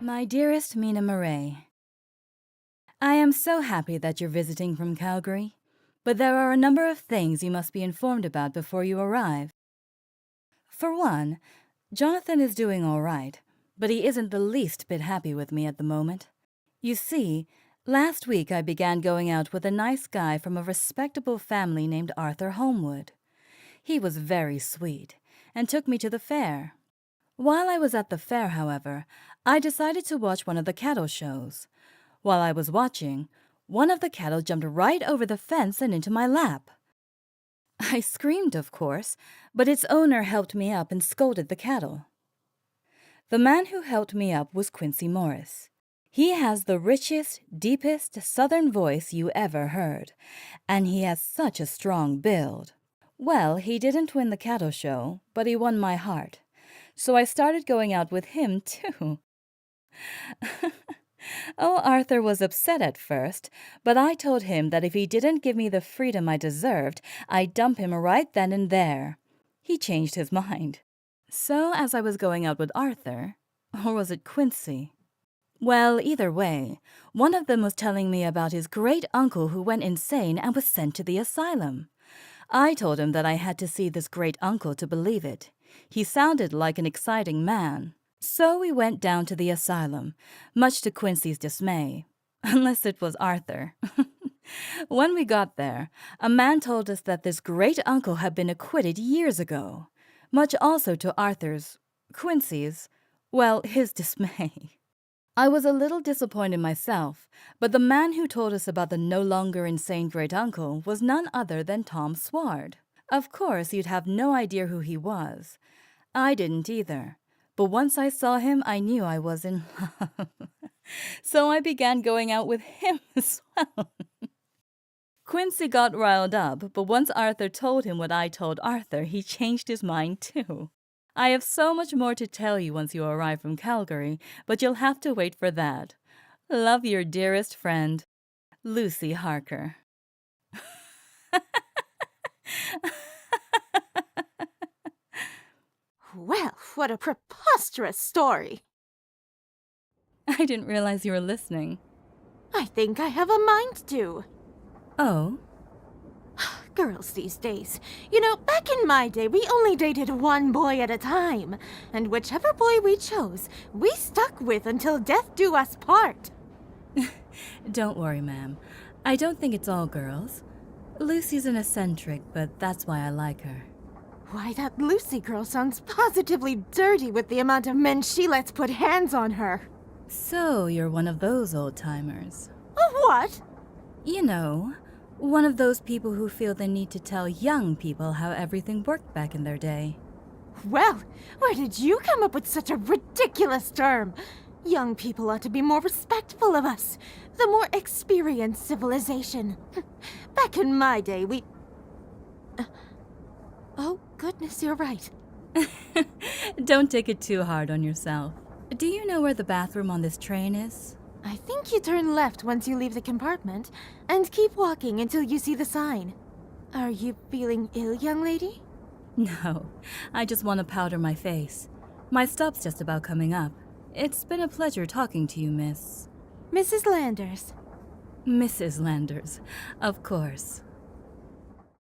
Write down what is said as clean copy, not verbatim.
My dearest Mina Murray, I am so happy that you're visiting from Calgary, but there are a number of things you must be informed about before you arrive. For one, Jonathan is doing all right, but he isn't the least bit happy with me at the moment. You see, last week I began going out with a nice guy from a respectable family named Arthur Holmwood. He was very sweet and took me to the fair. While I was at the fair, however, I decided to watch one of the cattle shows. While I was watching, one of the cattle jumped right over the fence and into my lap. I screamed, of course, but its owner helped me up and scolded the cattle. The man who helped me up was Quincey Morris. He has the richest, deepest southern voice you ever heard, and he has such a strong build. Well, he didn't win the cattle show, but he won my heart, so I started going out with him, too. Oh, Arthur was upset at first, but I told him that if he didn't give me the freedom I deserved, I'd dump him right then and there. He changed his mind. So as I was going out with Arthur, or was it Quincey? Well, either way, one of them was telling me about his great-uncle who went insane and was sent to the asylum. I told him that I had to see this great-uncle to believe it. He sounded like an exciting man. So we went down to the asylum, much to Quincey's dismay, unless it was Arthur. When we got there, a man told us that this great-uncle had been acquitted years ago, much also to Arthur's, Quincey's, well, his dismay. I was a little disappointed myself, but the man who told us about the no longer insane great-uncle was none other than Tom Seward. Of course, you'd have no idea who he was. I didn't either. But once I saw him, I knew I was in love. So I began going out with him as well. Quincey got riled up, but once Arthur told him what I told Arthur, he changed his mind too. I have so much more to tell you once you arrive from Calgary, but you'll have to wait for that. Love, your dearest friend, Lucy Harker. Well, what a preposterous story. I didn't realize you were listening. I think I have a mind to. Oh? Girls these days. You know, back in my day, we only dated one boy at a time. And whichever boy we chose, we stuck with until death do us part. Don't worry, ma'am. I don't think it's all girls. Lucy's an eccentric, but that's why I like her. Why, that Lucy girl sounds positively dirty with the amount of men she lets put hands on her. So, you're one of those old-timers. What? You know, one of those people who feel the need to tell young people how everything worked back in their day. Well, where did you come up with such a ridiculous term? Young people ought to be more respectful of us. The more experienced civilization. Back in my day, we... Oh, goodness, you're right. Don't take it too hard on yourself. Do you know where the bathroom on this train is? I think you turn left once you leave the compartment, and keep walking until you see the sign. Are you feeling ill, young lady? No, I just want to powder my face. My stop's just about coming up. It's been a pleasure talking to you, Miss... Mrs. Landers. Mrs. Landers, of course.